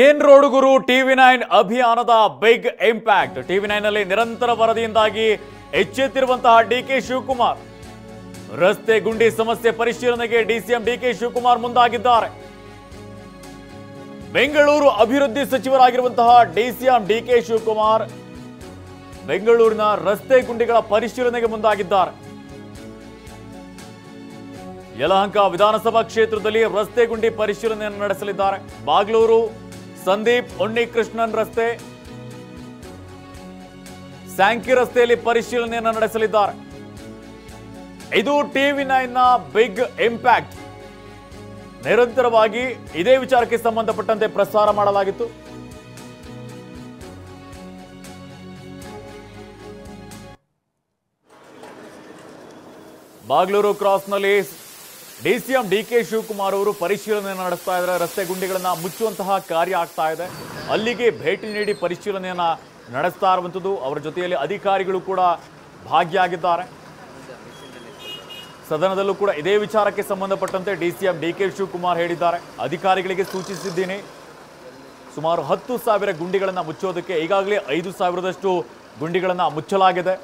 ಏನ್ ರೋಡ್ ಗುರು ಟಿವಿ9 ಅಭಿಯಾನದ big impact. ಟಿವಿ9 ನಲ್ಲಿ ನಿರಂತರ ವರದಿಯಿಂದಾಗಿ ಎಚ್ಚೆತ್ತಿರುವಂತಹ ಡಿಕೆ ಶಿವಕುಮಾರ್ ರಸ್ತೆ ಗುಂಡಿ ಸಮಸ್ಯೆ ಪರಿಶೀಲನೆಗೆ ಡಿಸಿಎಂ ಡಿಕೆ ಶಿವಕುಮಾರ್ ಮುಂದಾಗಿದ್ದಾರೆ. ಬೆಂಗಳೂರು ಅಭಿವೃದ್ಧಿ ಸಚಿವರಾಗಿರುವಂತಹ ಡಿಸಿಎಂ ಡಿಕೆ ಶಿವಕುಮಾರ್ ಬೆಂಗಳೂರಿನ ರಸ್ತೆ ಗುಂಡಿಗಳ ಪರಿಶೀಲನೆಗೆ ಮುಂದಾಗಿದ್ದಾರೆ. ಯಲಹಂಕ ವಿಧಾನಸಭಾ ಕ್ಷೇತ್ರದಲ್ಲಿ ರಸ್ತೆ ಗುಂಡಿ ಪರಿಶೀಲನೆಯನ್ನು ನಡೆಸಲಿದ್ದಾರೆ. ಬಾಗ್ಲೂರು ಸಂದೀಪ್ ಉನ್ನಿಕೃಷ್ಣನ್ ರಸ್ತೆ, ಸ್ಯಾಂಕಿ ರಸ್ತೆಯಲ್ಲಿ ಪರಿಶೀಲನೆಯನ್ನು ನಡೆಸಲಿದ್ದಾರೆ. ಇದು ಟಿವಿ9 ನ ಬಿಗ್ ಇಂಪ್ಯಾಕ್ಟ್. ನಿರಂತರವಾಗಿ ಇದೇ ವಿಚಾರಕ್ಕೆ ಸಂಬಂಧಪಟ್ಟಂತೆ ಪ್ರಸಾರ ಮಾಡಲಾಗಿತ್ತು. ಬಾಗ್ಲೂರು ಕ್ರಾಸ್ನಲ್ಲಿ ಡಿಸಿಎಂ ಡಿಕೆ ಶಿವಕುಮಾರ್ ಅವರು ಪರಿಶೀಲನೆಯನ್ನು ನಡೆಸ್ತಾ ಇದ್ದಾರೆ. ರಸ್ತೆ ಗುಂಡಿಗಳನ್ನ ಮುಚ್ಚುವಂತಹ ಕಾರ್ಯ ಆಗ್ತಾ ಇದೆ. ಅಲ್ಲಿಗೆ ಭೇಟಿ ನೀಡಿ ಪರಿಶೀಲನೆಯನ್ನ ನಡೆಸ್ತಾ ಇರುವಂಥದ್ದು. ಅವರ ಜೊತೆಯಲ್ಲಿ ಅಧಿಕಾರಿಗಳು ಕೂಡ ಭಾಗಿಯಾಗಿದ್ದಾರೆ. ಸದನದಲ್ಲೂ ಕೂಡ ಇದೇ ವಿಚಾರಕ್ಕೆ ಸಂಬಂಧಪಟ್ಟಂತೆ ಡಿಸಿಎಂ ಡಿಕೆ ಶಿವಕುಮಾರ್ ಹೇಳಿದ್ದಾರೆ, ಅಧಿಕಾರಿಗಳಿಗೆ ಸೂಚಿಸಿದ್ದೀನಿ, ಸುಮಾರು 10,000 ಗುಂಡಿಗಳನ್ನು ಮುಚ್ಚೋದಕ್ಕೆ ಈಗಾಗಲೇ 5,000ದಷ್ಟು ಗುಂಡಿಗಳನ್ನು ಮುಚ್ಚಲಾಗಿದೆ.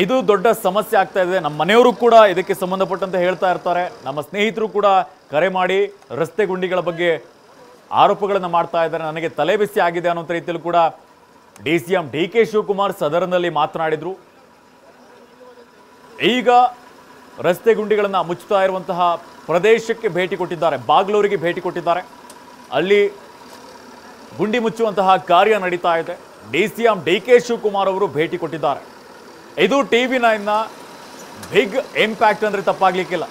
ಇದು ದೊಡ್ಡ ಸಮಸ್ಯೆ ಆಗ್ತಾ ಇದೆ. ನಮ್ಮ ಮನೆಯವರು ಕೂಡ ಇದಕ್ಕೆ ಸಂಬಂಧಪಟ್ಟಂತೆ ಹೇಳ್ತಾ ಇರ್ತಾರೆ. ನಮ್ಮ ಸ್ನೇಹಿತರು ಕೂಡ ಕರೆ ಮಾಡಿ ರಸ್ತೆ ಗುಂಡಿಗಳ ಬಗ್ಗೆ ಆರೋಪಗಳನ್ನು ಮಾಡ್ತಾ ಇದ್ದಾರೆ. ನನಗೆ ತಲೆಬಿಸಿ ಆಗಿದೆ ಅನ್ನೋ ರೀತಿಯಲ್ಲಿ ಕೂಡ ಡಿಸಿಎಂ ಡಿಕೆ ಶಿವಕುಮಾರ್ ಸದನದಲ್ಲಿ ಮಾತನಾಡಿದ್ರು. ಈಗ ರಸ್ತೆ ಗುಂಡಿಗಳನ್ನು ಮುಚ್ಚುತ್ತಾ ಇರುವಂತಹ ಪ್ರದೇಶಕ್ಕೆ ಭೇಟಿ ಕೊಟ್ಟಿದ್ದಾರೆ. ಬಾಗ್ಲೂರಿಗೆ ಭೇಟಿ ಕೊಟ್ಟಿದ್ದಾರೆ. ಅಲ್ಲಿ ಗುಂಡಿ ಮುಚ್ಚುವಂತಹ ಕಾರ್ಯ ನಡೀತಾ ಇದೆ. ಡಿಸಿಎಂ ಡಿಕೆ ಶಿವಕುಮಾರ್ ಅವರು ಭೇಟಿ ಕೊಟ್ಟಿದ್ದಾರೆ. ಇದು ಟಿವಿ9 ನ ಬಿಗ್ ಇಂಪ್ಯಾಕ್ಟ್ ಅಂದ್ರೆ ತಪ್ಪಾಗ್ಲಿಕ್ಕಿಲ್ಲ.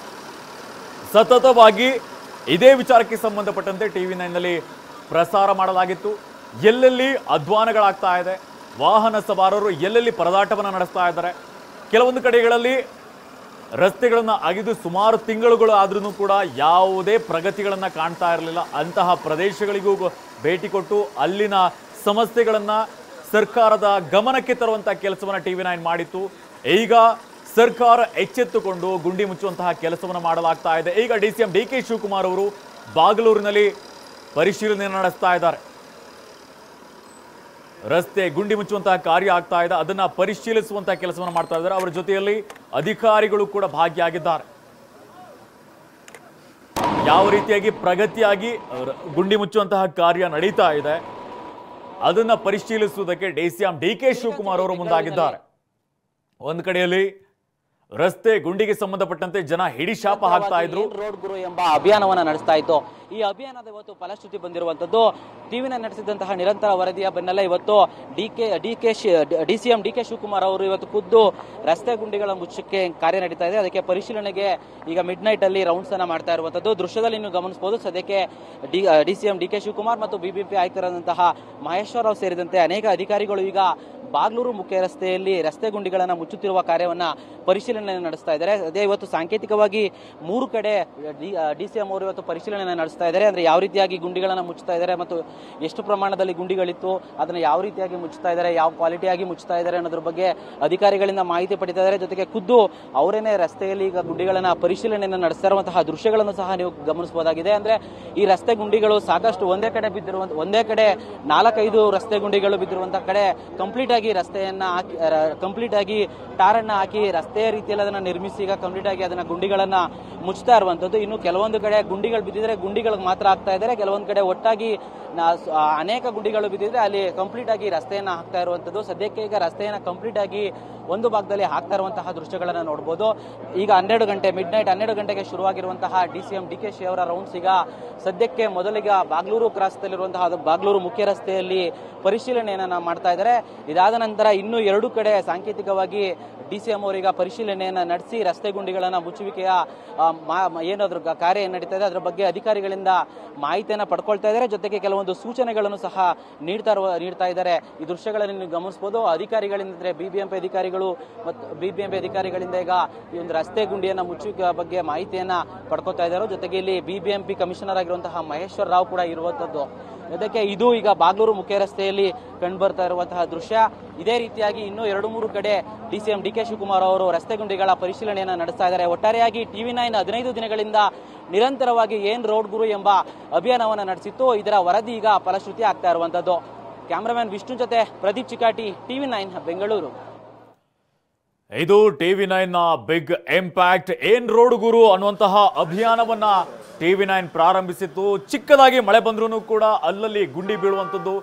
ಸತತವಾಗಿ ಇದೇ ವಿಚಾರಕ್ಕೆ ಸಂಬಂಧಪಟ್ಟಂತೆ ಟಿವಿ9 ನಲ್ಲಿ ಪ್ರಸಾರ ಮಾಡಲಾಗಿತ್ತು. ಎಲ್ಲೆಲ್ಲಿ ಅಧ್ವಾನಗಳಾಗ್ತಾ ಇದೆ, ವಾಹನ ಸವಾರರು ಎಲ್ಲೆಲ್ಲಿ ಪರದಾಟವನ್ನು ನಡೆಸ್ತಾ ಇದ್ದಾರೆ. ಕೆಲವೊಂದು ಕಡೆಗಳಲ್ಲಿ ರಸ್ತೆಗಳನ್ನು ಅಗೆದು ಸುಮಾರು ತಿಂಗಳುಗಳು ಆದ್ರೂ ಕೂಡ ಯಾವುದೇ ಪ್ರಗತಿಗಳನ್ನು ಕಾಣ್ತಾ ಇರಲಿಲ್ಲ. ಅಂತಹ ಪ್ರದೇಶಗಳಿಗೂ ಭೇಟಿ ಕೊಟ್ಟು ಅಲ್ಲಿನ ಸಮಸ್ಯೆಗಳನ್ನು ಸರ್ಕಾರದ ಗಮನಕ್ಕೆ ತರುವಂತಹ ಕೆಲಸವನ್ನು ಟಿವಿ9 ಮಾಡಿತ್ತು. ಈಗ ಸರ್ಕಾರ ಎಚ್ಚೆತ್ತುಕೊಂಡು ಗುಂಡಿ ಮುಚ್ಚುವಂತಹ ಕೆಲಸವನ್ನು ಮಾಡಲಾಗ್ತಾ ಇದೆ. ಈಗ ಡಿಸಿಎಂ ಡಿಕೆ ಶಿವಕುಮಾರ್ ಅವರು ಬಾಗಲೂರಿನಲ್ಲಿ ಪರಿಶೀಲನೆಯನ್ನು ನಡೆಸ್ತಾ ಇದ್ದಾರೆ. ರಸ್ತೆ ಗುಂಡಿ ಮುಚ್ಚುವಂತಹ ಕಾರ್ಯ ಆಗ್ತಾ ಇದೆ, ಅದನ್ನ ಪರಿಶೀಲಿಸುವಂತಹ ಕೆಲಸವನ್ನು ಮಾಡ್ತಾ ಇದ್ದಾರೆ. ಅವರ ಜೊತೆಯಲ್ಲಿ ಅಧಿಕಾರಿಗಳು ಕೂಡ ಭಾಗಿಯಾಗಿದ್ದಾರೆ. ಯಾವ ರೀತಿಯಾಗಿ ಪ್ರಗತಿಯಾಗಿ ಗುಂಡಿ ಮುಚ್ಚುವಂತಹ ಕಾರ್ಯ ನಡೀತಾ ಇದೆ ಅದನ್ನ ಪರಿಶೀಲಿಸುವುದಕ್ಕೆ ಡಿಸಿಎಂ ಡಿಕೆ ಶಿವಕುಮಾರ್ ಅವರು ಮುಂದಾಗಿದ್ದಾರೆ. ಒಂದು ಕಡೆಯಲ್ಲಿ ರಸ್ತೆ ಗುಂಡಿಗೆ ಸಂಬಂಧಪಟ್ಟಂತೆ ಜನ ಹಿಡಿಶಾಪ ಹಾಕ್ತಾ ಇದ್ರು. ರೋಡ್ ಗುರು ಎಂಬ ಅಭಿಯಾನವನ್ನ ನಡೆಸ್ತಾ ಇತ್ತು. ಈ ಅಭಿಯಾನದ ಇವತ್ತು ಫಲಶ್ರುತಿ ಬಂದಿರುವಂತದ್ದು. ಟಿವಿನ ನಡೆಸಿದಂತಹ ನಿರಂತರ ವರದಿಯ ಬೆನ್ನಲ್ಲೇ ಇವತ್ತು ಡಿಸಿಎಂ ಡಿಕೆ ಶಿವಕುಮಾರ್ ಅವರು ಇವತ್ತು ಖುದ್ದು ರಸ್ತೆ ಗುಂಡಿಗಳ ಮುಚ್ಚಕ್ಕೆ ಕಾರ್ಯ ನಡೀತಾ ಇದೆ. ಅದಕ್ಕೆ ಪರಿಶೀಲನೆಗೆ ಈಗ ಮಿಡ್ ನೈಟ್ ಅಲ್ಲಿ ರೌಂಡ್ಸ್ ಅನ್ನ ಮಾಡ್ತಾ ಇರುವಂತದ್ದು ದೃಶ್ಯದಲ್ಲಿ ನೀವು ಗಮನಿಸಬಹುದು. ಸದ್ಯಕ್ಕೆ ಡಿಸಿಎಂ ಡಿಕೆ ಶಿವಕುಮಾರ್ ಮತ್ತು ಬಿಬಿಎಂಪಿ ಆಯುಕ್ತರಾದಂತಹ ಮಹೇಶ್ವರ್ ರಾವ್ ಸೇರಿದಂತೆ ಅನೇಕ ಅಧಿಕಾರಿಗಳು ಈಗ ಬಾಗ್ಲೂರು ಮುಖ್ಯ ರಸ್ತೆಯಲ್ಲಿ ರಸ್ತೆ ಗುಂಡಿಗಳನ್ನು ಮುಚ್ಚುತ್ತಿರುವ ಕಾರ್ಯವನ್ನ ಪರಿಶೀಲನೆ ನಡೆಸ್ತಾ ಇದ್ದಾರೆ. ಅದೇ ಇವತ್ತು ಸಾಂಕೇತಿಕವಾಗಿ 3 ಕಡೆ ಡಿಸಿಎಂ ಅವರು ಇವತ್ತು ಪರಿಶೀಲನೆ ನಡೆಸ್ತಾ ಇದ್ದಾರೆ. ಅಂದ್ರೆ ಯಾವ ರೀತಿಯಾಗಿ ಗುಂಡಿಗಳನ್ನು ಮುಚ್ಚುತ್ತಾ ಇದ್ದಾರೆ ಮತ್ತು ಎಷ್ಟು ಪ್ರಮಾಣದಲ್ಲಿ ಗುಂಡಿಗಳಿತ್ತು, ಅದನ್ನ ಯಾವ ರೀತಿಯಾಗಿ ಮುಚ್ಚುತ್ತಾ ಇದ್ದಾರೆ, ಯಾವ ಕ್ವಾಲಿಟಿಯಾಗಿ ಮುಚ್ಚುತ್ತಾ ಇದ್ದಾರೆ ಅನ್ನೋದ್ರ ಬಗ್ಗೆ ಅಧಿಕಾರಿಗಳಿಂದ ಮಾಹಿತಿ ಪಡಿತಾ ಇದ್ದಾರೆ. ಜೊತೆಗೆ ಖುದ್ದು ಅವರೇನೆ ರಸ್ತೆಯಲ್ಲಿ ಈಗ ಗುಂಡಿಗಳನ್ನ ಪರಿಶೀಲನೆಯನ್ನು ನಡೆಸ್ತಾ ಇರುವಂತಹ ದೃಶ್ಯಗಳನ್ನು ಸಹ ನೀವು ಗಮನಿಸಬಹುದಾಗಿದೆ. ಅಂದ್ರೆ ಈ ರಸ್ತೆ ಗುಂಡಿಗಳು ಸಾಕಷ್ಟು ಒಂದೇ ಕಡೆ 4-5 ರಸ್ತೆ ಗುಂಡಿಗಳು ಬಿದ್ದಿರುವಂತಹ ಕಡೆ ಕಂಪ್ಲೀಟ್ ಆಗಿ ರಸ್ತೆಯನ್ನ ಹಾಕಿ ಕಂಪ್ಲೀಟ್ ಆಗಿ ಟಾರನ್ನ ಹಾಕಿ ರಸ್ತೆಯ ರೀತಿಯಲ್ಲಿ ಅದನ್ನ ನಿರ್ಮಿಸಿ ಈಗ ಕಂಪ್ಲೀಟ್ ಆಗಿ ಅದನ್ನ ಗುಂಡಿಗಳನ್ನ ಮುಚ್ತಾ ಇರುವಂತದ್ದು. ಇನ್ನು ಕೆಲವೊಂದು ಕಡೆ ಗುಂಡಿಗಳು ಬಿದ್ದಿದ್ರೆ ಗುಂಡಿಗಳಿಗೆ ಮಾತ್ರ ಹಾಕ್ತಾ ಇದ್ದಾರೆ. ಕೆಲವೊಂದು ಕಡೆ ಒಟ್ಟಾಗಿ ಅನೇಕ ಗುಂಡಿಗಳು ಬಿದ್ದಿದ್ರೆ ಅಲ್ಲಿ ಕಂಪ್ಲೀಟ್ ಆಗಿ ರಸ್ತೆಯನ್ನ ಹಾಕ್ತಾ ಇರುವಂತದ್ದು. ಸದ್ಯಕ್ಕೆ ಈಗ ರಸ್ತೆಯನ್ನ ಕಂಪ್ಲೀಟ್ ಆಗಿ ಒಂದು ಭಾಗದಲ್ಲಿ ಹಾಕ್ತಾ ಇರುವಂತಹ ದೃಶ್ಯಗಳನ್ನ ನೋಡಬಹುದು. ಈಗ 12 ಗಂಟೆ ಮಿಡ್ ನೈಟ್ 12 ಗಂಟೆಗೆ ಶುರುವಾಗಿರುವಂತಹ ಡಿಸಿಎಂ ಡಿಕೆ ಶಿ ಅವರ ರೌಂಡ್ಸ್ ಈಗ ಸದ್ಯಕ್ಕೆ ಮೊದಲಿಗ ಬಾಗ್ಲೂರು ಕ್ರಾಸ್ ನಲ್ಲಿರುವಂತಹ ಬಾಗ್ಲೂರು ಮುಖ್ಯ ರಸ್ತೆಯಲ್ಲಿ ಪರಿಶೀಲನೆಯನ್ನ ಮಾಡ್ತಾ ಇದ್ದಾರೆ. ಇದಾದ ನಂತರ ಇನ್ನೂ 2 ಕಡೆ ಸಾಂಕೇತಿಕವಾಗಿ ಡಿಸಿಎಂ ಅವರೀಗ ಪರಿಶೀಲನೆಯನ್ನ ನಡೆಸಿ ರಸ್ತೆ ಗುಂಡಿಗಳನ್ನ ಮುಚ್ಚುವಿಕೆಯ ಏನಾದ್ರೂ ಕಾರ್ಯ ನಡೀತಾ ಇದೆ ಅದರ ಬಗ್ಗೆ ಅಧಿಕಾರಿಗಳಿಂದ ಮಾಹಿತಿಯನ್ನ ಪಡ್ಕೊಳ್ತಾ ಇದ್ದಾರೆ. ಜೊತೆಗೆ ಕೆಲವೊಂದು ಸೂಚನೆಗಳನ್ನು ಸಹ ನೀಡ್ತಾ ಇದ್ದಾರೆ. ಈ ದೃಶ್ಯಗಳನ್ನು ನೀವು ಗಮನಿಸಬಹುದು. ಅಧಿಕಾರಿಗಳಿಂದ ಬಿಬಿಎಂಪಿ ಅಧಿಕಾರಿಗಳು ಅಧಿಕಾರಿಗಳು ಮತ್ತು BBMP ಅಧಿಕಾರಿಗಳಿಂದ ಈಗ ಈ ಒಂದು ರಸ್ತೆ ಗುಂಡಿಯನ್ನ ಮುಚ್ಚುವ ಬಗ್ಗೆ ಮಾಹಿತಿಯನ್ನ ಪಡ್ಕೊತಾ ಇದ್ದಾರೆ. ಜೊತೆಗೆ ಇಲ್ಲಿ BBMP ಕಮಿಷನರ್ ಆಗಿರುವಂತಹ ಮಹೇಶ್ವರ್ ರಾವ್ ಕೂಡ ಇರುವಂತದ್ದು. ಅದಕ್ಕೆ ಇದು ಈಗ ಬಾಗ್ಲೂರು ಮುಖ್ಯ ರಸ್ತೆಯಲ್ಲಿ ಕಂಡು ಬರ್ತಾ ಇರುವಂತಹ ದೃಶ್ಯ. ಇದೇ ರೀತಿಯಾಗಿ ಇನ್ನೂ 2-3 ಕಡೆ DCM DK ಶಿವಕುಮಾರ್ ಅವರು ರಸ್ತೆ ಗುಂಡಿಗಳ ಪರಿಶೀಲನೆಯನ್ನ ನಡೆಸ್ತಾ ಇದ್ದಾರೆ. ಒಟ್ಟಾರೆಯಾಗಿ TV9 15 ದಿನಗಳಿಂದ ನಿರಂತರವಾಗಿ ಏನ್ ರೋಡ್ ಗುರು ಎಂಬ ಅಭಿಯಾನವನ್ನು ನಡೆಸಿತ್ತು, ಇದರ ವರದಿ ಈಗ ಫಲಶ್ರುತಿ ಆಗ್ತಾ ಇರುವಂತದ್ದು. ಕ್ಯಾಮರಾಮನ್ ವಿಷ್ಣು ಜೊತೆ ಪ್ರದೀಪ್ ಚಿಕಾಟಿ, TV9 ಬೆಂಗಳೂರು. ಇದು TV9 ಬಿಗ್ ಇಂಪ್ಯಾಕ್ಟ್ ಏನ್ ರೋಡ್ ಗುರು ಅನ್ನುವಂತಹ ಅಭಿಯಾನವನ್ನ TV9 ಪ್ರಾರಂಭಿಸಿತ್ತು. ಚಿಕ್ಕದಾಗಿ ಮಳೆ ಬಂದ್ರೂ ಕೂಡ ಅಲ್ಲಲ್ಲಿ ಗುಂಡಿ ಬೀಳುವಂಥದ್ದು,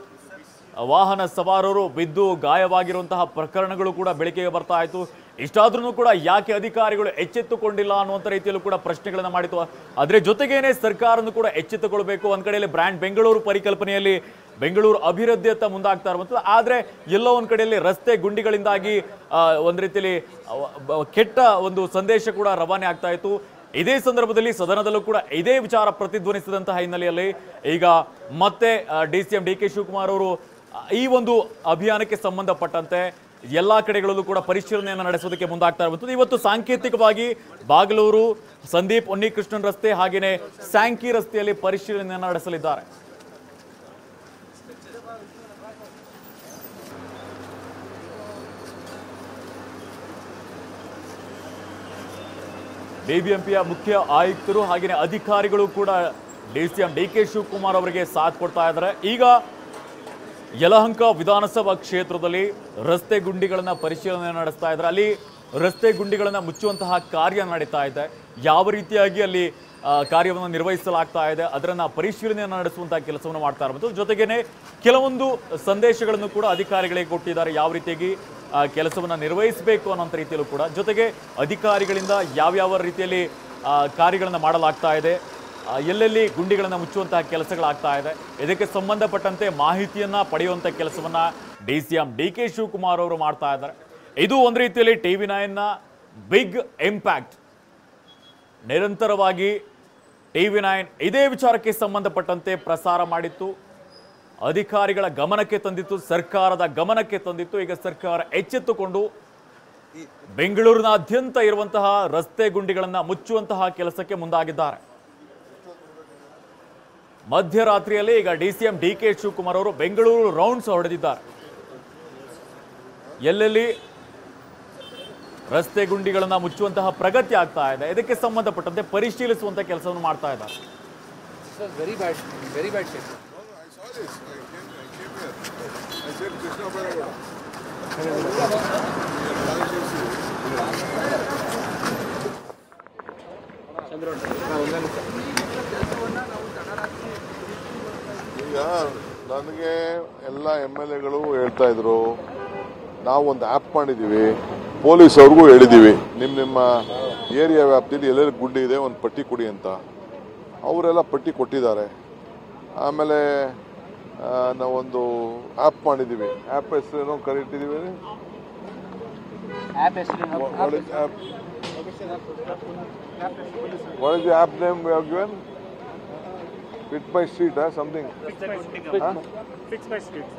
ವಾಹನ ಸವಾರರು ಬಿದ್ದು ಗಾಯವಾಗಿರುವಂತಹ ಪ್ರಕರಣಗಳು ಕೂಡ ಬೆಳಕಿಗೆ ಬರ್ತಾ ಇತ್ತು. ಇಷ್ಟಾದ್ರೂ ಕೂಡ ಯಾಕೆ ಅಧಿಕಾರಿಗಳು ಎಚ್ಚೆತ್ತುಕೊಂಡಿಲ್ಲ ಅನ್ನುವಂಥ ರೀತಿಯಲ್ಲೂ ಕೂಡ ಪ್ರಶ್ನೆಗಳನ್ನ ಮಾಡಿತು. ಅದರ ಜೊತೆಗೇನೆ ಸರ್ಕಾರನು ಕೂಡ ಎಚ್ಚೆತ್ತುಕೊಳ್ಬೇಕು. ಒಂದ್ ಕಡೆಯಲ್ಲಿ ಬ್ರ್ಯಾಂಡ್ ಬೆಂಗಳೂರು ಪರಿಕಲ್ಪನೆಯಲ್ಲಿ ಬೆಂಗಳೂರು ಅಭಿವೃದ್ಧಿಯತ್ತ ಮುಂದಾಗ್ತಾ ಇರುವಂಥದ್ದು, ಆದರೆ ಎಲ್ಲೋ ಒಂದ್ ಕಡೆಯಲ್ಲಿ ರಸ್ತೆ ಗುಂಡಿಗಳಿಂದಾಗಿ ಒಂದ್ ರೀತಿಯಲ್ಲಿ ಕೆಟ್ಟ ಒಂದು ಸಂದೇಶ ಕೂಡ ರವಾನೆ ಆಗ್ತಾ ಇತ್ತು. ಇದೇ ಸಂದರ್ಭದಲ್ಲಿ ಸದನದಲ್ಲೂ ಕೂಡ ಇದೇ ವಿಚಾರ ಪ್ರತಿಧ್ವನಿಸಿದಂತಹ ಹಿನ್ನೆಲೆಯಲ್ಲಿ ಈಗ ಮತ್ತೆ DCM DK ಶಿವಕುಮಾರ್ ಅವರು ಈ ಒಂದು ಅಭಿಯಾನಕ್ಕೆ ಸಂಬಂಧಪಟ್ಟಂತೆ ಎಲ್ಲಾ ಕಡೆಗಳಲ್ಲೂ ಕೂಡ ಪರಿಶೀಲನೆಯನ್ನು ನಡೆಸೋದಕ್ಕೆ ಮುಂದಾಗ್ತಾ ಇರುವಂಥದ್ದು. ಇವತ್ತು ಸಾಂಕೇತಿಕವಾಗಿ ಬಾಗಲೂರು ಸಂದೀಪ್ ಉನ್ನಿಕೃಷ್ಣನ್ ರಸ್ತೆ ಹಾಗೆಯೇ ಸ್ಯಾಂಕಿ ರಸ್ತೆಯಲ್ಲಿ ಪರಿಶೀಲನೆಯನ್ನು ನಡೆಸಲಿದ್ದಾರೆ. BBMPಯ ಮುಖ್ಯ ಆಯುಕ್ತರು ಹಾಗೆಯೇ ಅಧಿಕಾರಿಗಳು ಕೂಡ DCM DK ಶಿವಕುಮಾರ್ ಅವರಿಗೆ ಸಾಥ್ ಕೊಡ್ತಾ ಇದ್ದಾರೆ. ಈಗ ಯಲಹಂಕ ವಿಧಾನಸಭಾ ಕ್ಷೇತ್ರದಲ್ಲಿ ರಸ್ತೆ ಗುಂಡಿಗಳನ್ನ ಪರಿಶೀಲನೆ ನಡೆಸ್ತಾ ಇದ್ದಾರೆ. ಅಲ್ಲಿ ರಸ್ತೆ ಗುಂಡಿಗಳನ್ನ ಮುಚ್ಚುವಂತಹ ಕಾರ್ಯ ನಡೀತಾ ಇದೆ. ಯಾವ ರೀತಿಯಾಗಿ ಅಲ್ಲಿ ಕಾರ್ಯವನ್ನು ನಿರ್ವಹಿಸಲಾಗ್ತಾ ಇದೆ ಅದರನ್ನ ಪರಿಶೀಲನೆಯನ್ನು ನಡೆಸುವಂತಹ ಕೆಲಸವನ್ನು ಮಾಡ್ತಾ ಇರಬಹುದು. ಜೊತೆಗೇನೆ ಕೆಲವೊಂದು ಸಂದೇಶಗಳನ್ನು ಕೂಡ ಅಧಿಕಾರಿಗಳಿಗೆ ಕೊಟ್ಟಿದ್ದಾರೆ, ಯಾವ ರೀತಿಯಾಗಿ ಕೆಲಸವನ್ನ ನಿರ್ವಹಿಸಬೇಕು ಅನ್ನೋಂಥ ರೀತಿಯಲ್ಲೂ ಕೂಡ. ಜೊತೆಗೆ ಅಧಿಕಾರಿಗಳಿಂದ ಯಾವ್ಯಾವ ರೀತಿಯಲ್ಲಿ ಕಾರ್ಯಗಳನ್ನು ಮಾಡಲಾಗ್ತಾ ಇದೆ, ಎಲ್ಲೆಲ್ಲಿ ಗುಂಡಿಗಳನ್ನು ಮುಚ್ಚುವಂತಹ ಕೆಲಸಗಳಾಗ್ತಾ ಇದೆ, ಇದಕ್ಕೆ ಸಂಬಂಧಪಟ್ಟಂತೆ ಮಾಹಿತಿಯನ್ನ ಪಡೆಯುವಂಥ ಕೆಲಸವನ್ನ DCM DK ಶಿವಕುಮಾರ್ ಅವರು ಮಾಡ್ತಾ ಇದ್ದಾರೆ. ಇದು ಒಂದು ರೀತಿಯಲ್ಲಿ TV9 ಬಿಗ್ ಇಂಪ್ಯಾಕ್ಟ್. ನಿರಂತರವಾಗಿ TV9 ಇದೇ ವಿಚಾರಕ್ಕೆ ಸಂಬಂಧಪಟ್ಟಂತೆ ಪ್ರಸಾರ ಮಾಡಿತ್ತು, ಅಧಿಕಾರಿಗಳ ಗಮನಕ್ಕೆ ತಂದಿತ್ತು, ಸರ್ಕಾರದ ಗಮನಕ್ಕೆ ತಂದಿತ್ತು. ಈಗ ಸರ್ಕಾರ ಎಚ್ಚೆತ್ತುಕೊಂಡು ಬೆಂಗಳೂರಿನಾದ್ಯಂತ ಇರುವಂತಹ ರಸ್ತೆ ಗುಂಡಿಗಳನ್ನು ಮುಚ್ಚುವಂತಹ ಕೆಲಸಕ್ಕೆ ಮುಂದಾಗಿದ್ದಾರೆ. ಮಧ್ಯರಾತ್ರಿಯಲ್ಲಿ ಈಗ DCM DK ಶಿವಕುಮಾರ್ ಅವರು ಬೆಂಗಳೂರು ರೌಂಡ್ಸ್ ಹೊಡೆದಿದ್ದಾರೆ. ಎಲ್ಲೆಲ್ಲಿ ರಸ್ತೆ ಗುಂಡಿಗಳನ್ನು ಮುಚ್ಚುವಂತಹ ಪ್ರಗತಿ ಆಗ್ತಾ ಇದೆ ಇದಕ್ಕೆ ಸಂಬಂಧಪಟ್ಟಂತೆ ಪರಿಶೀಲಿಸುವಂತಹ ಕೆಲಸವನ್ನು ಮಾಡ್ತಾ ಇದ್ದಾರೆ. ಈಗ ನನಗೆ ಎಲ್ಲ MLAಗಳು ಹೇಳ್ತಾ ಇದ್ರು, ನಾವು ಒಂದು ಆ್ಯಪ್ ಮಾಡಿದ್ದೀವಿ, ಪೊಲೀಸ್ ಅವ್ರಿಗೂ ಹೇಳಿದ್ದೀವಿ, ನಿಮ್ಮ ಏರಿಯಾ ವ್ಯಾಪ್ತಿಯಲ್ಲಿ ಎಲ್ಲೆಲ್ಲಿ ಗುಂಡಿ ಇದೆ ಒಂದು ಪಟ್ಟಿ ಕೊಡಿ ಅಂತ. ಅವರೆಲ್ಲ ಪಟ್ಟಿ ಕೊಟ್ಟಿದ್ದಾರೆ. ಆಮೇಲೆ ನಾವೊಂದು ಆ್ಯಪ್ ಮಾಡಿದ್ದೀವಿ. App ಹೆಸರೇನೋ ಕರೀತಿದ್ದೀವಿ. What is the app name we have given? Fit my street, something. Fix my street.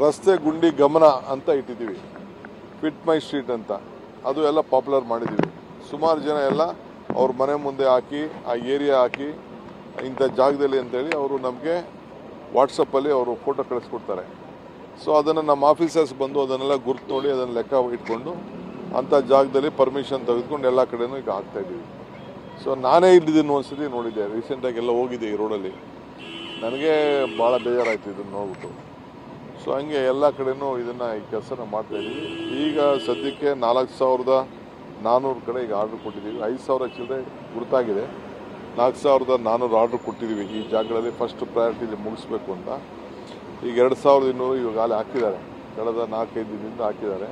ರಸ್ತೆ ಗುಂಡಿ ಗಮನ ಅಂತ ಇಟ್ಟಿದ್ದೀವಿ, ಫಿಟ್ ಮೈ ಸ್ಟ್ರೀಟ್ ಅಂತ. ಅದು ಎಲ್ಲ ಪಾಪ್ಯುಲರ್ ಮಾಡಿದ್ದೀವಿ. ಸುಮಾರು ಜನ ಎಲ್ಲ ಅವ್ರ ಮನೆ ಮುಂದೆ ಹಾಕಿ, ಆ ಏರಿಯಾ ಹಾಕಿ, ಇಂಥ ಜಾಗದಲ್ಲಿ ಅಂತೇಳಿ ಅವರು ನಮಗೆ ವಾಟ್ಸಪ್ಪಲ್ಲಿ ಅವರು ಫೋಟೋ ಕಳಿಸ್ಕೊಡ್ತಾರೆ. ಸೊ ಅದನ್ನು ನಮ್ಮ ಆಫೀಸರ್ಸ್ ಬಂದು ಅದನ್ನೆಲ್ಲ ಗುರ್ತು ನೋಡಿ ಅದನ್ನು ಲೆಕ್ಕ ಇಟ್ಕೊಂಡು ಅಂಥ ಜಾಗದಲ್ಲಿ ಪರ್ಮಿಷನ್ ತೆಗೆದುಕೊಂಡು ಎಲ್ಲ ಕಡೆನೂ ಈಗ ಹಾಕ್ತಾಯಿದ್ದೀವಿ. ಸೊ ನಾನೇ ಇಲ್ಲಿದ್ದೀನಿ ಒಂದ್ಸತಿ ನೋಡಿದ್ದೆ, ರೀಸೆಂಟಾಗಿ ಎಲ್ಲ ಹೋಗಿದ್ದೆ ಈ ರೋಡಲ್ಲಿ. ನನಗೆ ಭಾಳ ಬೇಜಾರಾಯಿತು ಇದನ್ನು ನೋಡ್ಬಿಟ್ಟು. ಸೊ ಹಂಗೆ ಎಲ್ಲ ಕಡೆನೂ ಇದನ್ನು ಈ ಕೆಲಸನ ಮಾಡ್ತಾಯಿದ್ದೀವಿ. ಈಗ ಸದ್ಯಕ್ಕೆ 4400 ಕಡೆ ಈಗ ಆರ್ಡ್ರ್ ಕೊಟ್ಟಿದ್ದೀವಿ. 5000 ಚಿಲ್ಲರೆ ಗುರುತಾಗಿದೆ. 4400 ಆರ್ಡ್ರ್ ಕೊಟ್ಟಿದ್ದೀವಿ ಈ ಜಾಗಗಳಲ್ಲಿ. ಫಸ್ಟ್ ಪ್ರಯಾರಿಟಿಲಿ ಮುಗಿಸ್ಬೇಕು ಅಂತ. ಈಗ 2200 ಇವಾಗಲೇ ಹಾಕಿದ್ದಾರೆ, ಕಳೆದ 4-5 ದಿನದಿಂದ ಹಾಕಿದ್ದಾರೆ.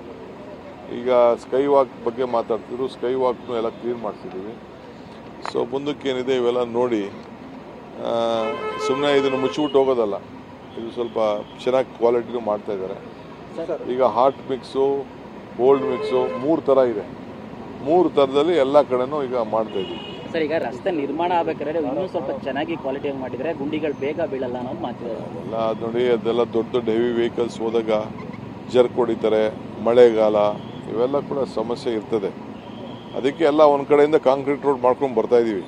ಈಗ ಸ್ಕೈ ವಾಕ್ ಬಗ್ಗೆ ಮಾತಾಡ್ತಿದ್ರು, ಸ್ಕೈ ವಾಕ್ನೂ ಎಲ್ಲ ಕ್ಲೀನ್ ಮಾಡಿಸಿದ್ದೀವಿ. ಸೊ ಮುಂದಕ್ಕೆ ಏನಿದೆ ಇವೆಲ್ಲ ನೋಡಿ ಸುಮ್ಮನೆ ಇದನ್ನು ಮುಚ್ಚಿಬಿಟ್ಟು ಹೋಗೋದಲ್ಲ, ಇದು ಸ್ವಲ್ಪ ಚೆನ್ನಾಗಿ ಕ್ವಾಲಿಟಿನೂ ಮಾಡ್ತಾಯಿದ್ದಾರೆ. ಈಗ ಹಾಟ್ ಮಿಕ್ಸು, ಗೋಲ್ಡ್ ಮಿಕ್ಸು 3 ಥರ ಇದೆ. 3 ಥರದಲ್ಲಿ ಎಲ್ಲ ಕಡೆನೂ ಈಗ ಮಾಡ್ತಾಯಿದ್ದೀವಿ. ಸರ್, ಈಗ ರಸ್ತೆ ನಿರ್ಮಾಣ ಆಗಬೇಕಾದ್ರೆ ಇನ್ನೂ ಸ್ವಲ್ಪ ಚೆನ್ನಾಗಿ ಕ್ವಾಲಿಟಿಯಾಗಿ ಮಾಡಿದರೆ ಗುಂಡಿಗಳು ಬೇಗ ಬೀಳಲ್ಲ ಅನ್ನೋದು ಮಾತಿದೆ. ಎಲ್ಲ ನೋಡಿ, ಅದೆಲ್ಲ ದೊಡ್ಡ ದೊಡ್ಡ ಹೆವಿ ವೆಹಿಕಲ್ಸ್ ಹೋದಾಗ ಜರ್ಕ್ ಹೊಡಿತಾರೆ, ಮಳೆಗಾಲ ಇವೆಲ್ಲ ಕೂಡ ಸಮಸ್ಯೆ ಇರ್ತದೆ. ಅದಕ್ಕೆ ಎಲ್ಲ ಒಂದು ಕಡೆಯಿಂದ ಕಾಂಕ್ರೀಟ್ ರೋಡ್ ಮಾಡ್ಕೊಂಡು ಬರ್ತಾ ಇದ್ದೀವಿ.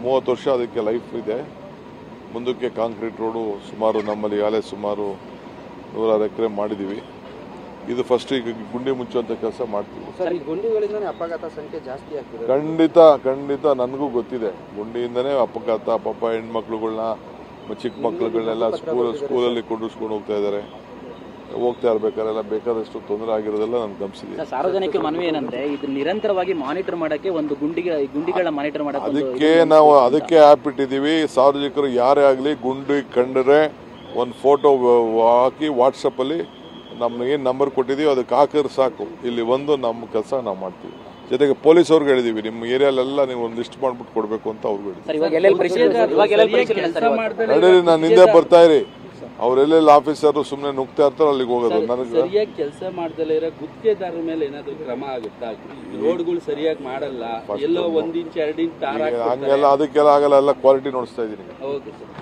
30 ವರ್ಷ ಅದಕ್ಕೆ ಲೈಫ್ ಇದೆ. ಮುಂದಕ್ಕೆ ಕಾಂಕ್ರೀಟ್ ರೋಡು ಸುಮಾರು ನಮ್ಮಲ್ಲಿ ಈಗಾಗಲೇ ಸುಮಾರು 100 ಎಕರೆ ಮಾಡಿದ್ದೀವಿ. ಇದು ಫಸ್ಟ್ ಈಗ ಗುಂಡಿ ಮುಚ್ಚುವಂಥ ಕೆಲಸ ಮಾಡ್ತೀವಿ. ಸರ್, ಈ ಗುಂಡಿಗಳಿಂದನೇ ಅಪಘಾತ ಸಂಖ್ಯೆ ಜಾಸ್ತಿ ಆಗ್ತಿದೆ. ಖಂಡಿತ ನನಗೂ ಗೊತ್ತಿದೆ. ಗುಂಡಿಯಿಂದನೇ ಅಪಘಾತ, ಪಾಪ ಹೆಣ್ಮಕ್ಳುಗಳನ್ನ ಚಿಕ್ಕ ಮಕ್ಳುಗಳನ್ನೆಲ್ಲ ಸ್ಕೂಲಲ್ಲಿ ಕೊಂಡಿಸ್ಕೊಂಡು ಹೋಗ್ತಾ ಇರ್ಬೇಕಾರೆಲ್ಲ ಬೇಕಾದಷ್ಟು ತೊಂದರೆ ಆಗಿರೋದೆಲ್ಲ ನಾನು ಗಮನಿಸಿದೆ. ಸಾರ್ವಜನಿಕರ ಮನವಿ ಏನಂದ್ರೆ ಇದು ನಿರಂತರವಾಗಿ ಮಾನಿಟರ್ ಮಾಡಕ್ಕೆ ಒಂದು ಗುಂಡಿಗಳ ಮಾನಿಟರ್ ಮಾಡಕ್ಕೆ ಅದಕ್ಕೆ ನಾವು ಆ್ಯಪ್ ಇಟ್ಟಿದ್ದೀವಿ. ಸಾರ್ವಜನಿಕರು ಯಾರೇ ಆಗಲಿ ಗುಂಡಿ ಕಂಡ್ರೆ ಒಂದು ಫೋಟೋ ಹಾಕಿ ವಾಟ್ಸಪ್ಪಲ್ಲಿ ನಮ್ಗೆ ಏನು ನಂಬರ್ ಕೊಟ್ಟಿದ್ದೀವಿ ಅದಕ್ಕೆ ಹಾಕಿದ್ರೆ ಸಾಕು. ಇಲ್ಲಿ ಒಂದು ನಮ್ಮ ಕೆಲಸ ನಾವು ಮಾಡ್ತೀವಿ. ಜೊತೆಗೆ ಪೊಲೀಸ್ ಅವ್ರಿಗೆ ಹೇಳಿದೀವಿ, ನಿಮ್ಮ ಏರಿಯಾಲೆಲ್ಲ ನೀವು ಒಂದು ಲಿಸ್ಟ್ ಮಾಡ್ಬಿಟ್ಟು ಕೊಡಬೇಕು ಅಂತ ಅವ್ರಿಗೆ ಹೇಳಿದ್ವಿ. ನಾನು ಹಿಂದೆ ಬರ್ತಾ ಇರಿ, ಅವರೆಲ್ಲೆಲ್ಲ ಆಫೀಸರ್ ಸುಮ್ಮನೆ ನುಗ್ತಾ ಇರ್ತಾರೆ ಅಲ್ಲಿಗೆ ಹೋಗೋದು. ನನಗೆ ಸರಿಯಾಗಿ ಕೆಲಸ ಮಾಡ್ದಲ್ಲ ಇರೋ ಗುತ್ತಿಗೆದಾರರ ಮೇಲೆ ಏನಾದ್ರು ಕ್ರಮ ಆಗುತ್ತಾ? ರೋಡ್ಗಳು ಸರಿಯಾಗಿ ಮಾಡಲ್ಲ, ಎಲ್ಲೋ 1 ಇಂಚ್ 2 ಇಂಚ್ ತಾರ ಹಂಗೆಲ್ಲ ಅದಕ್ಕೆಲ್ಲ ಆಗಲ್ಲ, ಎಲ್ಲ ಕ್ವಾಲಿಟಿ ನೋಡಿಸ್ತಾ ಇದ್ದೀನಿ. Okay sir.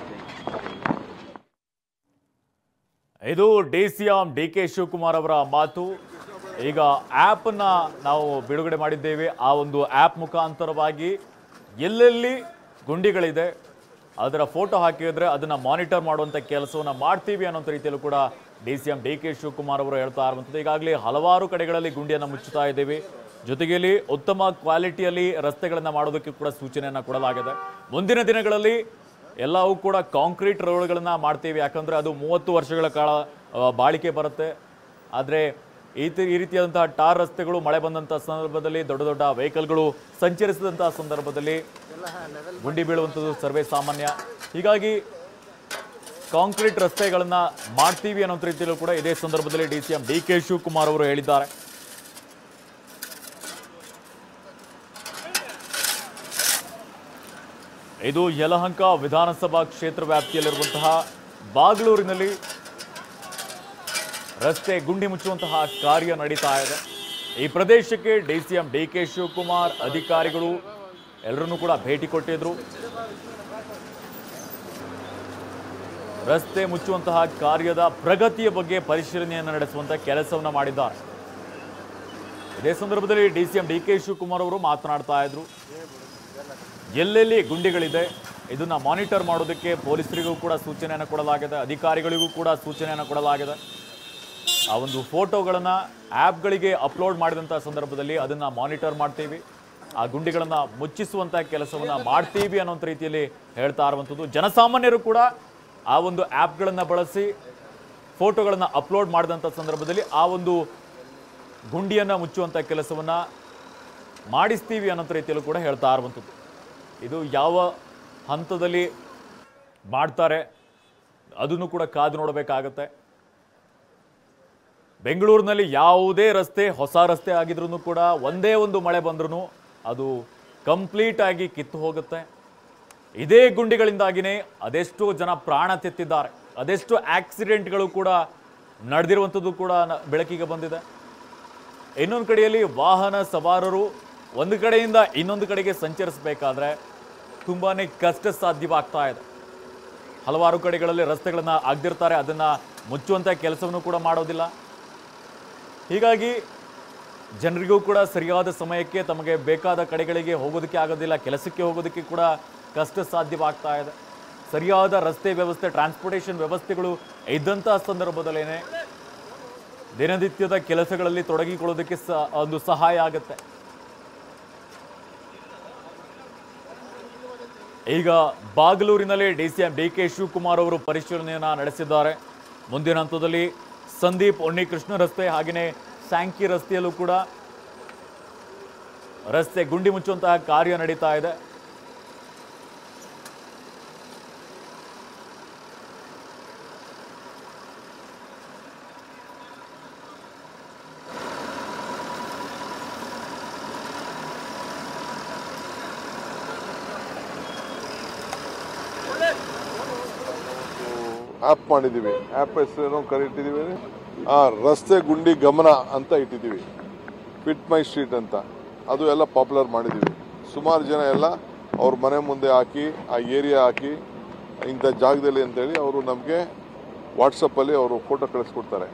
ಇದು DCM DK ಶಿವಕುಮಾರ್ ಅವರ ಮಾತು. ಈಗ ಆ್ಯಪನ್ನ ನಾವು ಬಿಡುಗಡೆ ಮಾಡಿದ್ದೇವೆ. ಆ ಒಂದು ಆ್ಯಪ್ ಮುಖಾಂತರವಾಗಿ ಎಲ್ಲೆಲ್ಲಿ ಗುಂಡಿಗಳಿದೆ ಅದರ ಫೋಟೋ ಹಾಕಿದ್ರೆ ಅದನ್ನು ಮಾನಿಟರ್ ಮಾಡುವಂಥ ಕೆಲಸವನ್ನು ಮಾಡ್ತೀವಿ ಅನ್ನೋಂಥ ರೀತಿಯಲ್ಲೂ ಕೂಡ DCM DK ಶಿವಕುಮಾರ್ ಅವರು ಹೇಳ್ತಾ ಇರುವಂಥದ್ದು. ಈಗಾಗಲೇ ಹಲವಾರು ಕಡೆಗಳಲ್ಲಿ ಗುಂಡಿಯನ್ನು ಮುಚ್ಚುತ್ತಾ ಇದ್ದೇವೆ. ಜೊತೆಯಲ್ಲಿ ಉತ್ತಮ ಕ್ವಾಲಿಟಿಯಲ್ಲಿ ರಸ್ತೆಗಳನ್ನು ಮಾಡೋದಕ್ಕೆ ಕೂಡ ಸೂಚನೆಯನ್ನು ಕೊಡಲಾಗಿದೆ. ಮುಂದಿನ ದಿನಗಳಲ್ಲಿ ಎಲ್ಲವೂ ಕೂಡ ಕಾಂಕ್ರೀಟ್ ರೋಡ್ಗಳನ್ನು ಮಾಡ್ತೀವಿ, ಯಾಕಂದರೆ ಅದು 30 ವರ್ಷಗಳ ಕಾಲ ಬಾಳಿಕೆ ಬರುತ್ತೆ. ಆದರೆ ಈ ರೀತಿಯಾದಂತಹ ಟಾರ್ ರಸ್ತೆಗಳು ಮಳೆ ಬಂದಂಥ ಸಂದರ್ಭದಲ್ಲಿ ದೊಡ್ಡ ದೊಡ್ಡ ವೆಹಿಕಲ್ಗಳು ಸಂಚರಿಸಿದಂಥ ಸಂದರ್ಭದಲ್ಲಿ ಗುಂಡಿ ಬೀಳುವಂಥದ್ದು ಸರ್ವೇ ಸಾಮಾನ್ಯ. ಹೀಗಾಗಿ ಕಾಂಕ್ರೀಟ್ ರಸ್ತೆಗಳನ್ನು ಮಾಡ್ತೀವಿ ಅನ್ನೋ ರೀತಿಯಲ್ಲೂ ಕೂಡ ಇದೇ ಸಂದರ್ಭದಲ್ಲಿ DCM DK ಶಿವಕುಮಾರ್ ಅವರು ಹೇಳಿದ್ದಾರೆ. ಇದು ಯಲಹಂಕ ವಿಧಾನಸಭಾ ಕ್ಷೇತ್ರ ವ್ಯಾಪ್ತಿಯಲ್ಲಿರುವಂತಹ ಬಾಗ್ಲೂರಿನಲ್ಲಿ ರಸ್ತೆ ಗುಂಡಿ ಮುಚ್ಚುವಂತಹ ಕಾರ್ಯ ನಡೀತಾ ಇದೆ. ಈ ಪ್ರದೇಶಕ್ಕೆ DCM DK ಶಿವಕುಮಾರ್ ಅಧಿಕಾರಿಗಳು ಎಲ್ಲರನ್ನೂ ಕೂಡ ಭೇಟಿ ಕೊಟ್ಟಿದ್ರು. ರಸ್ತೆ ಮುಚ್ಚುವಂತಹ ಕಾರ್ಯದ ಪ್ರಗತಿಯ ಬಗ್ಗೆ ಪರಿಶೀಲನೆಯನ್ನು ನಡೆಸುವಂತಹ ಕೆಲಸವನ್ನು ಮಾಡಿದ್ದಾರೆ. ಇದೇ ಸಂದರ್ಭದಲ್ಲಿ DCM DK ಶಿವಕುಮಾರ್ ಅವರು ಮಾತನಾಡ್ತಾ ಇದ್ರು. ಎಲ್ಲೆಲ್ಲಿ ಗುಂಡಿಗಳಿದೆ ಇದನ್ನ ಮಾನಿಟರ್ ಮಾಡೋದಕ್ಕೆ ಪೊಲೀಸರಿಗೂ ಕೂಡ ಸೂಚನೆಯನ್ನು ಕೊಡಲಾಗಿದೆ, ಅಧಿಕಾರಿಗಳಿಗೂ ಕೂಡ ಸೂಚನೆಯನ್ನು ಕೊಡಲಾಗಿದೆ. ಆ ಒಂದು ಫೋಟೋಗಳನ್ನು ಆ್ಯಪ್ಗಳಿಗೆ ಅಪ್ಲೋಡ್ ಮಾಡಿದಂಥ ಸಂದರ್ಭದಲ್ಲಿ ಅದನ್ನು ಮಾನಿಟರ್ ಮಾಡ್ತೀವಿ, ಆ ಗುಂಡಿಗಳನ್ನು ಮುಚ್ಚಿಸುವಂಥ ಕೆಲಸವನ್ನು ಮಾಡ್ತೀವಿ ಅನ್ನೋಂಥ ರೀತಿಯಲ್ಲಿ ಹೇಳ್ತಾ ಇರುವಂಥದ್ದು. ಜನಸಾಮಾನ್ಯರು ಕೂಡ ಆ ಒಂದು ಆ್ಯಪ್ಗಳನ್ನು ಬಳಸಿ ಫೋಟೋಗಳನ್ನು ಅಪ್ಲೋಡ್ ಮಾಡಿದಂಥ ಸಂದರ್ಭದಲ್ಲಿ ಆ ಒಂದು ಗುಂಡಿಯನ್ನು ಮುಚ್ಚುವಂಥ ಕೆಲಸವನ್ನು ಮಾಡಿಸ್ತೀವಿ ಅನ್ನೋಂಥ ರೀತಿಯಲ್ಲೂ ಕೂಡ ಹೇಳ್ತಾ ಇರುವಂಥದ್ದು. ಇದು ಯಾವ ಹಂತದಲ್ಲಿ ಮಾಡ್ತಾರೆ ಅದನ್ನು ಕೂಡ ಕಾದು ನೋಡಬೇಕಾಗತ್ತೆ. ಬೆಂಗಳೂರಿನಲ್ಲಿ ಯಾವುದೇ ರಸ್ತೆ ಹೊಸ ರಸ್ತೆ ಆಗಿದ್ರೂ ಕೂಡ ಒಂದೇ ಒಂದು ಮಳೆ ಬಂದ್ರೂ ಅದು ಕಂಪ್ಲೀಟ್ ಆಗಿ ಕಿತ್ತು ಹೋಗುತ್ತೆ. ಇದೇ ಗುಂಡಿಗಳಿಂದಾಗಿಯೇ ಅದೆಷ್ಟೋ ಜನ ಪ್ರಾಣ ತೆತ್ತಿದ್ದಾರೆ, ಅದೆಷ್ಟು ಆಕ್ಸಿಡೆಂಟ್ಗಳು ಕೂಡ ನಡೆದಿರುವಂಥದ್ದು ಕೂಡ ಬೆಳಕಿಗೆ ಬಂದಿದೆ. ಇನ್ನೊಂದು ಕಡೆಯಲ್ಲಿ ವಾಹನ ಸವಾರರು ಒಂದು ಕಡೆಯಿಂದ ಇನ್ನೊಂದು ಕಡೆಗೆ ಸಂಚರಿಸಬೇಕಾದ್ರೆ ತುಂಬಾ ಕಷ್ಟ ಸಾಧ್ಯವಾಗ್ತಾ ಇದೆ. ಹಲವಾರು ಕಡೆಗಳಲ್ಲಿ ರಸ್ತೆಗಳನ್ನು ಅಗ್ದಿರ್ತಾರೆ, ಅದನ್ನು ಮುಚ್ಚುವಂಥ ಕೆಲಸವನ್ನು ಕೂಡ ಮಾಡೋದಿಲ್ಲ. ಹೀಗಾಗಿ ಜನರಿಗೂ ಕೂಡ ಸರಿಯಾದ ಸಮಯಕ್ಕೆ ತಮಗೆ ಬೇಕಾದ ಕಡೆಗಳಿಗೆ ಹೋಗೋದಕ್ಕೆ ಆಗೋದಿಲ್ಲ, ಕೆಲಸಕ್ಕೆ ಹೋಗೋದಕ್ಕೆ ಕೂಡ ಕಷ್ಟ ಸಾಧ್ಯವಾಗ್ತಾ ಇದೆ. ಸರಿಯಾದ ರಸ್ತೆ ವ್ಯವಸ್ಥೆ, ಟ್ರಾನ್ಸ್ಪೋರ್ಟೇಷನ್ ವ್ಯವಸ್ಥೆಗಳು ಇದ್ದಂಥ ಸಂದರ್ಭದಲ್ಲೇ ದಿನನಿತ್ಯದ ಕೆಲಸಗಳಲ್ಲಿ ತೊಡಗಿಕೊಳ್ಳೋದಕ್ಕೆ ಒಂದು ಸಹಾಯ ಆಗುತ್ತೆ. ಈಗ ಬಾಗಲೂರಿನಲ್ಲಿ DCM DK ಶಿವಕುಮಾರ್ ಅವರು ಪರಿಶೀಲನೆಯನ್ನು ನಡೆಸಿದ್ದಾರೆ. ಮುಂದಿನ ಹಂತದಲ್ಲಿ ಸಂದೀಪ್ ಉನ್ನಿಕೃಷ್ಣ ರಸ್ತೆ ಹಾಗೆಯೇ ಸ್ಯಾಂಕಿ ರಸ್ತೆಯಲ್ಲೂ ಕೂಡ ರಸ್ತೆ ಗುಂಡಿ ಮುಚ್ಚುವಂತಹ ಕಾರ್ಯ ನಡೀತಾ ಇದೆ. ಆ್ಯಪ್ ಮಾಡಿದ್ದೀವಿ. ಆ್ಯಪ್ ಹೆಸರೇನೋ ಕರೀತಿದ್ದೀವಿ, ರಸ್ತೆ ಗುಂಡಿ ಗಮನ ಅಂತ ಇಟ್ಟಿದ್ದೀವಿ. ಫಿಟ್ ಮೈ ಸ್ಟ್ರೀಟ್ ಅಂತ, ಅದು ಎಲ್ಲ ಪಾಪ್ಯುಲರ್ ಮಾಡಿದ್ದೀವಿ. ಸುಮಾರು ಜನ ಎಲ್ಲ ಅವ್ರ ಮನೆ ಮುಂದೆ ಹಾಕಿ, ಆ ಏರಿಯಾ ಹಾಕಿ, ಇಂಥ ಜಾಗದಲ್ಲಿ ಅಂತೇಳಿ ಅವರು ನಮಗೆ ವಾಟ್ಸಪ್ಪಲ್ಲಿ ಅವರು ಫೋಟೋ ಕಳಿಸ್ಕೊಡ್ತಾರೆ.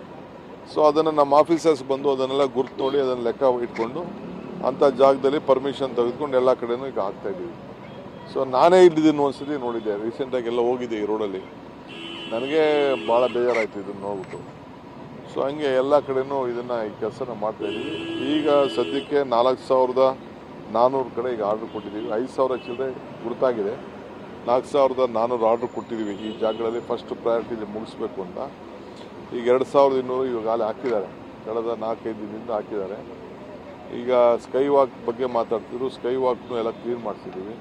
ಸೊ ಅದನ್ನು ನಮ್ಮ ಆಫೀಸರ್ಸ್ ಬಂದು ಅದನ್ನೆಲ್ಲ ಗುರ್ತು ನೋಡಿ ಅದನ್ನು ಲೆಕ್ಕ ಇಟ್ಕೊಂಡು ಅಂಥ ಜಾಗದಲ್ಲಿ ಪರ್ಮಿಷನ್ ತೆಗೆದುಕೊಂಡು ಎಲ್ಲ ಕಡೆನೂ ಈಗ ಆಗ್ತಾಯಿದ್ದೀವಿ. ಸೊ ನಾನೇ ಇಲ್ಲಿದ್ದೀನಿ ಒಂದ್ಸತಿ ನೋಡಿದ್ದೆ, ರೀಸೆಂಟಾಗಿ ಎಲ್ಲ ಹೋಗಿದ್ದೆ ಈ ರೋಡಲ್ಲಿ, ನನಗೆ ಭಾಳ ಬೇಜಾರಾಯಿತು ಇದನ್ನು ನೋಡ್ಬಿಟ್ಟು. ಸೊ ಹಂಗೆ ಎಲ್ಲ ಕಡೆನೂ ಇದನ್ನು ಈ ಕೆಲಸನ ಮಾಡ್ತಾಯಿದ್ದೀವಿ. ಈಗ ಸದ್ಯಕ್ಕೆ 4400 ಕಡೆ ಈಗ ಆರ್ಡ್ರ್ ಕೊಟ್ಟಿದ್ದೀವಿ. 5000 ಚಿಲ್ಲರೆ ಗುರುತಾಗಿದೆ, 4400 ಆರ್ಡ್ರ್ ಕೊಟ್ಟಿದ್ದೀವಿ. ಈ ಜಾಗಗಳಲ್ಲಿ ಫಸ್ಟ್ ಪ್ರಯಾರಿಟಿ ಮುಗಿಸ್ಬೇಕು ಅಂತ. ಈಗ 2200 ಇವಾಗಲೇ ಹಾಕಿದ್ದಾರೆ, ಕಳೆದ 4-5 ದಿನದಿಂದ ಹಾಕಿದ್ದಾರೆ. ಈಗ ಸ್ಕೈ ವಾಕ್ ಬಗ್ಗೆ ಮಾತಾಡ್ತಿದ್ರು, ಸ್ಕೈ ವಾಕ್ನು ಎಲ್ಲ ಕ್ಲೀನ್ ಮಾಡಿಸಿದ್ದೀವಿ.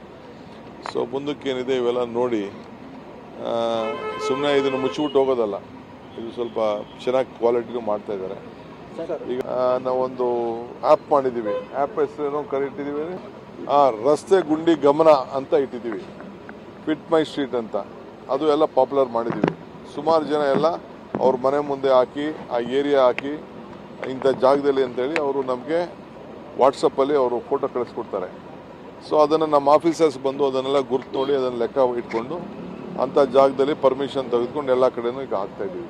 ಸೊ ಮುಂದಕ್ಕೇನಿದೆ ಇವೆಲ್ಲ ನೋಡಿ ಸುಮ್ಮನೆ ಇದನ್ನು ಮುಚ್ಚಿಬಿಟ್ಟು ಹೋಗೋದಲ್ಲ, ಇದು ಸ್ವಲ್ಪ ಚೆನ್ನಾಗಿ ಕ್ವಾಲಿಟಿನೂ ಮಾಡ್ತಾ ಇದ್ದಾರೆ. ಈಗ ನಾವೊಂದು ಆ್ಯಪ್ ಮಾಡಿದ್ದೀವಿ, ಆ್ಯಪ್ ಹೆಸರೇನೋ ಕರೀತಿದ್ದೀವಿ, ರಸ್ತೆ ಗುಂಡಿ ಗಮನ ಅಂತ ಇಟ್ಟಿದ್ದೀವಿ, ಫಿಟ್ ಮೈ ಸ್ಟ್ರೀಟ್ ಅಂತ. ಅದು ಎಲ್ಲ ಪಾಪ್ಯುಲರ್ ಮಾಡಿದ್ದೀವಿ. ಸುಮಾರು ಜನ ಎಲ್ಲ ಅವ್ರ ಮನೆ ಮುಂದೆ ಹಾಕಿ, ಆ ಏರಿಯಾ ಹಾಕಿ, ಇಂಥ ಜಾಗದಲ್ಲಿ ಅಂತೇಳಿ ಅವರು ನಮಗೆ ವಾಟ್ಸಪ್ಪಲ್ಲಿ ಅವರು ಫೋಟೋ ಕಳಿಸ್ಕೊಡ್ತಾರೆ. ಸೊ ಅದನ್ನು ನಮ್ಮ ಆಫೀಸರ್ಸ್ ಬಂದು ಅದನ್ನೆಲ್ಲ ಗುರ್ತು ನೋಡಿ ಅದನ್ನು ಲೆಕ್ಕ ಇಟ್ಕೊಂಡು ಅಂಥ ಜಾಗದಲ್ಲಿ ಪರ್ಮಿಷನ್ ತೆಗೆದುಕೊಂಡು ಎಲ್ಲ ಕಡೆನೂ ಈಗ ಆಗ್ತಾಯಿದ್ದೀವಿ.